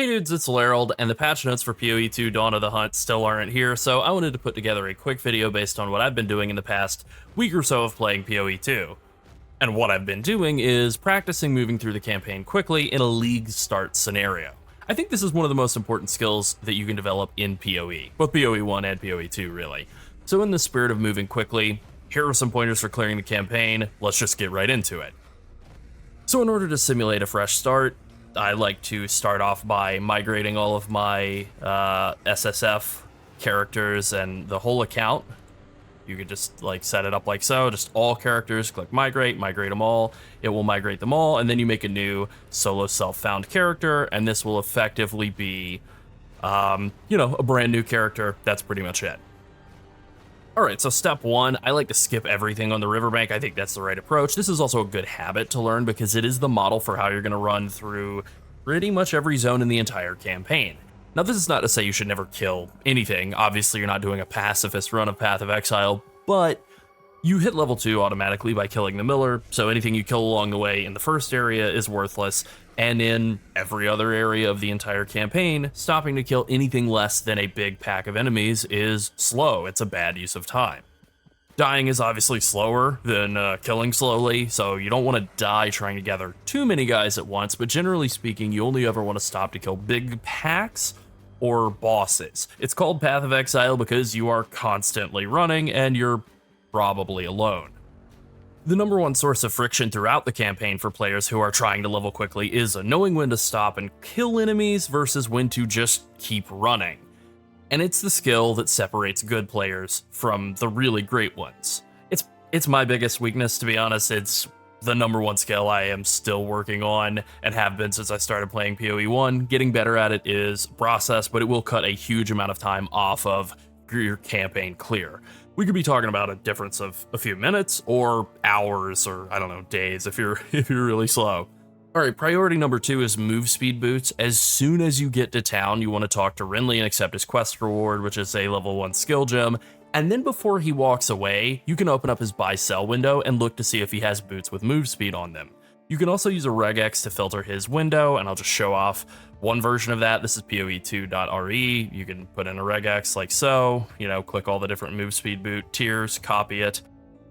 Hey dudes, it's Larold, and the patch notes for PoE 2 Dawn of the Hunt still aren't here, so I wanted to put together a quick video based on what I've been doing in the past week or so of playing PoE 2. And what I've been doing is practicing moving through the campaign quickly in a league start scenario. I think this is one of the most important skills that you can develop in PoE, both PoE 1 and PoE 2 really. So in the spirit of moving quickly, here are some pointers for clearing the campaign. Let's just get right into it. So in order to simulate a fresh start, I like to start off by migrating all of my SSF characters and the whole account. You could just like set it up like so, just all characters, click migrate them all. It will migrate them all, and then you make a new solo self-found character, and this will effectively be, a brand new character. That's pretty much it. All right, so step one, I like to skip everything on the riverbank. I think that's the right approach. This is also a good habit to learn because it is the model for how you're gonna run through pretty much every zone in the entire campaign. Now, this is not to say you should never kill anything. Obviously, you're not doing a pacifist run of Path of Exile, but you hit level 2 automatically by killing the Miller, so anything you kill along the way in the first area is worthless, and in every other area of the entire campaign, stopping to kill anything less than a big pack of enemies is slow. It's a bad use of time. Dying is obviously slower than killing slowly, so you don't want to die trying to gather too many guys at once, but generally speaking, you only ever want to stop to kill big packs or bosses. It's called Path of Exile because you are constantly running and you're probably alone. The number one source of friction throughout the campaign for players who are trying to level quickly is knowing when to stop and kill enemies versus when to just keep running. And it's the skill that separates good players from the really great ones. It's my biggest weakness, to be honest. It's the number one skill I am still working on and have been since I started playing PoE 1. Getting better at it is a process, but it will cut a huge amount of time off of your campaign clear. We could be talking about a difference of a few minutes or hours or, I don't know, days if you're really slow. All right, priority number 2 is move speed boots. As soon as you get to town, you want to talk to Renly and accept his quest reward, which is a level 1 skill gem. And then before he walks away, you can open up his buy sell window and look to see if he has boots with move speed on them. You can also use a regex to filter his window, and I'll just show off one version of that. This is PoE2.re. You can put in a regex like so, click all the different move speed boot tiers, copy it,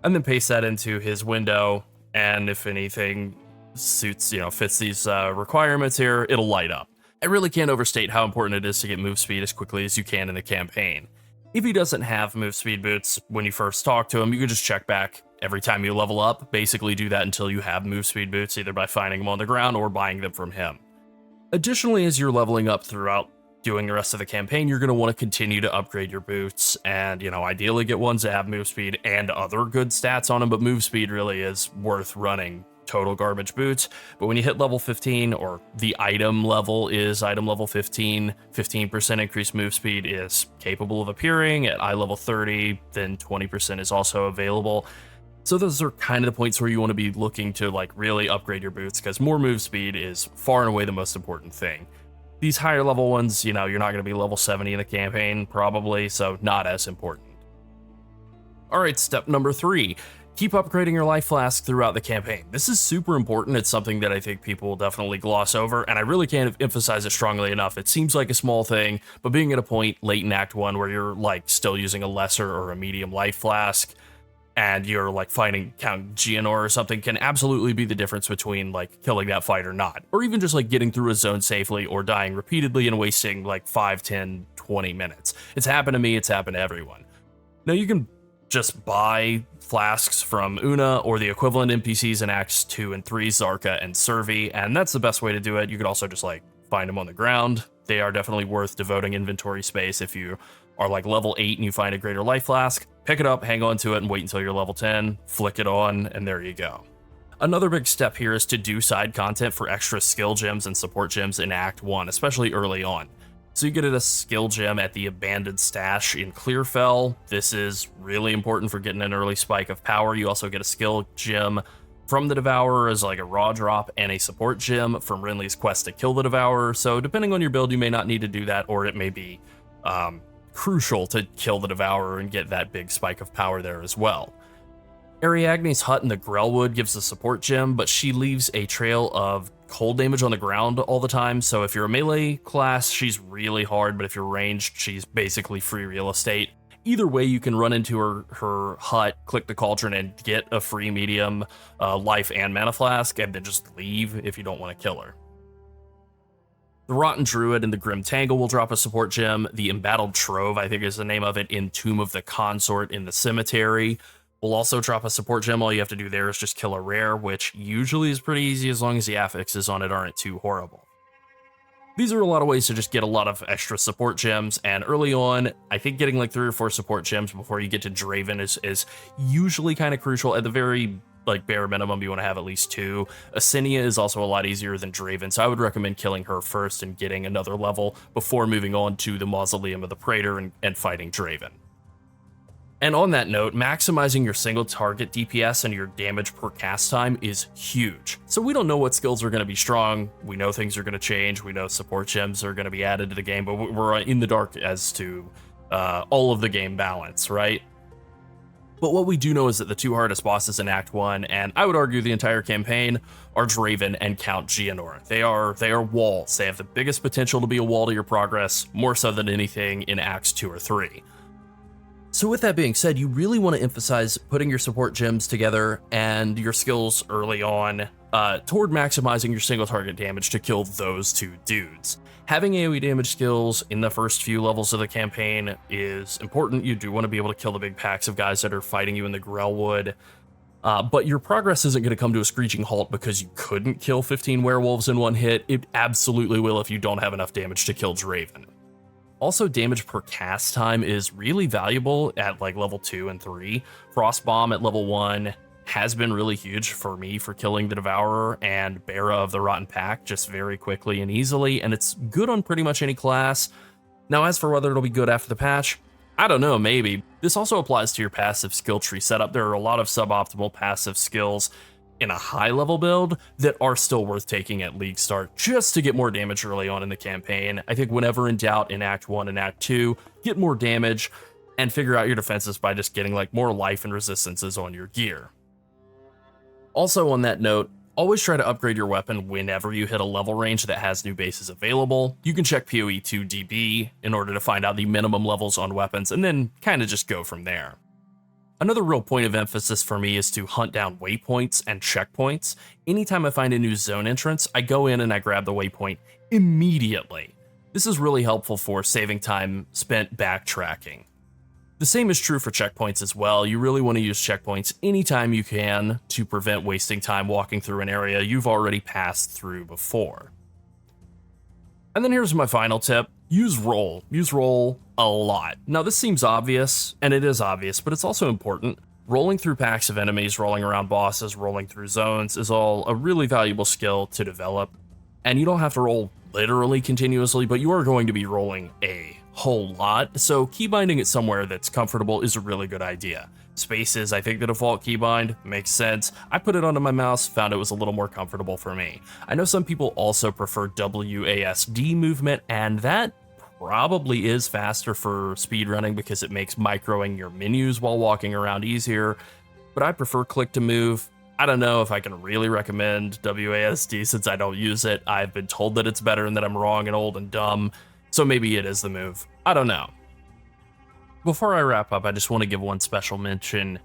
and then paste that into his window. And if anything fits these requirements here, it'll light up. I really can't overstate how important it is to get move speed as quickly as you can in the campaign. If he doesn't have move speed boots when you first talk to him, you can just check back every time you level up. Basically do that until you have move speed boots, either by finding them on the ground or buying them from him. Additionally, as you're leveling up throughout doing the rest of the campaign, you're going to want to continue to upgrade your boots and, ideally get ones that have move speed and other good stats on them, but move speed really is worth running total garbage boots. But when you hit level 15, or the item level is item level 15, 15% increased move speed is capable of appearing. At eye level 30, then 20% is also available. So those are kind of the points where you want to be looking to really upgrade your boots, because more move speed is far and away the most important thing. These higher level ones, you're not going to be level 70 in the campaign probably, so not as important. All right, step number 3. Keep upgrading your life flask throughout the campaign. This is super important. It's something that I think people will definitely gloss over, and I really can't emphasize it strongly enough. It seems like a small thing, but being at a point late in Act 1 where you're still using a lesser or a medium life flask, and you're fighting Count Geonor or something, can absolutely be the difference between killing that fight or not. Or even just getting through a zone safely or dying repeatedly and wasting 5, 10, 20 minutes. It's happened to me, it's happened to everyone. Now you can just buy flasks from Una or the equivalent NPCs in Acts 2 and 3, Zarka and Servi, and that's the best way to do it. You could also just find them on the ground. They are definitely worth devoting inventory space. If you are level 8 and you find a greater life flask, pick it up, hang on to it, and wait until you're level 10, flick it on, and there you go. Another big step here is to do side content for extra skill gems and support gems in Act 1, especially early on. So you get a skill gem at the Abandoned Stash in Clearfell. This is really important for getting an early spike of power. You also get a skill gem from the Devourer as a raw drop, and a support gem from Renly's quest to kill the Devourer. So depending on your build, you may not need to do that, or it may be crucial to kill the Devourer and get that big spike of power there as well. Ariadne's hut in the Grellwood gives a support gem, but she leaves a trail of cold damage on the ground all the time, so if you're a melee class, she's really hard, but if you're ranged, she's basically free real estate. Either way, you can run into her hut, click the cauldron, and get a free medium life and mana flask, and then just leave if you don't want to kill her. The Rotten Druid and the Grim Tangle will drop a support gem. The Embattled Trove, I think is the name of it, in Tomb of the Consort in the Cemetery, will also drop a support gem. All you have to do there is just kill a rare, which usually is pretty easy as long as the affixes on it aren't too horrible. These are a lot of ways to just get a lot of extra support gems, and early on, I think getting like 3 or 4 support gems before you get to Draven is usually kind of crucial. At the very bare minimum, you want to have at least 2. Asenia is also a lot easier than Draven, so I would recommend killing her first and getting another level before moving on to the Mausoleum of the Praetor and fighting Draven. And on that note, maximizing your single target DPS and your damage per cast time is huge. So we don't know what skills are going to be strong, we know things are going to change, we know support gems are going to be added to the game, but we're in the dark as to all of the game balance, right? But what we do know is that the 2 hardest bosses in Act 1, and I would argue the entire campaign, are Draven and Count Geonor. They are walls. They have the biggest potential to be a wall to your progress, more so than anything in Acts 2 or 3. So with that being said, you really want to emphasize putting your support gems together and your skills early on toward maximizing your single target damage to kill those 2 dudes. Having AoE damage skills in the first few levels of the campaign is important. You do want to be able to kill the big packs of guys that are fighting you in the Grellwood, but your progress isn't going to come to a screeching halt because you couldn't kill 15 werewolves in one hit. It absolutely will if you don't have enough damage to kill Draven. Also, damage per cast time is really valuable at like level 2 and 3. Frostbomb at level 1 has been really huge for me for killing the Devourer and Bara of the Rotten Pack just very quickly and easily, and it's good on pretty much any class. Now, as for whether it'll be good after the patch, I don't know, maybe. This also applies to your passive skill tree setup. There are a lot of suboptimal passive skills in a high level build that are still worth taking at League Start just to get more damage early on in the campaign. I think whenever in doubt in Act 1 and Act 2, get more damage and figure out your defenses by just getting like more life and resistances on your gear. Also on that note, always try to upgrade your weapon whenever you hit a level range that has new bases available. You can check PoE 2 DB in order to find out the minimum levels on weapons and then kind of just go from there. Another real point of emphasis for me is to hunt down waypoints and checkpoints. Anytime I find a new zone entrance, I go in and I grab the waypoint immediately. This is really helpful for saving time spent backtracking. The same is true for checkpoints as well. You really want to use checkpoints anytime you can to prevent wasting time walking through an area you've already passed through before. And then here's my final tip. Use roll. Use roll a lot. Now this seems obvious, and it is obvious, but it's also important. Rolling through packs of enemies, rolling around bosses, rolling through zones is all a really valuable skill to develop. And you don't have to roll literally continuously, but you are going to be rolling a whole lot, so keybinding it somewhere that's comfortable is a really good idea. Space is, I think, the default keybind. Makes sense. I put it onto my mouse, found it was a little more comfortable for me. I know some people also prefer WASD movement, and that probably is faster for speedrunning because it makes microing your menus while walking around easier, but I prefer click to move. I don't know if I can really recommend WASD since I don't use it. I've been told that it's better and that I'm wrong and old and dumb, so maybe it is the move. I don't know. Before I wrap up, I just want to give one special mention,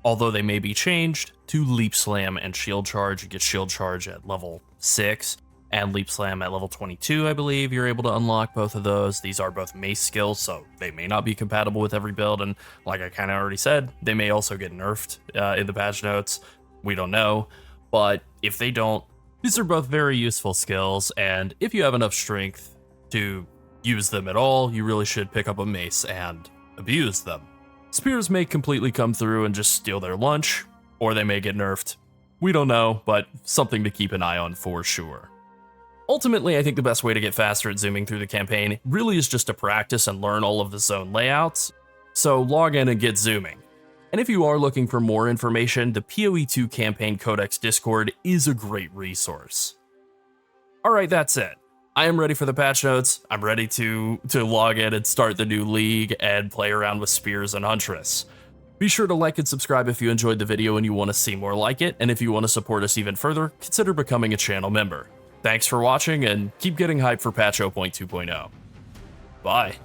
although they may be changed, to Leap Slam and Shield Charge. You get Shield Charge at level 6, and Leap Slam at level 22, I believe. You're able to unlock both of those. These are both mace skills, so they may not be compatible with every build, and like I kind of already said, they may also get nerfed in the patch notes. We don't know, but if they don't, these are both very useful skills, and if you have enough strength to use them at all, you really should pick up a mace and abuse them. Spears may completely come through and just steal their lunch, or they may get nerfed. We don't know, but something to keep an eye on for sure. Ultimately, I think the best way to get faster at zooming through the campaign really is just to practice and learn all of the zone layouts, so log in and get zooming. And if you are looking for more information, the PoE 2 Campaign Codex Discord is a great resource. Alright, that's it. I am ready for the patch notes. I'm ready to log in and start the new league and play around with Spears and Huntress. Be sure to like and subscribe if you enjoyed the video and you want to see more like it, and if you want to support us even further, consider becoming a channel member. Thanks for watching, and keep getting hyped for patch 0.2.0. Bye.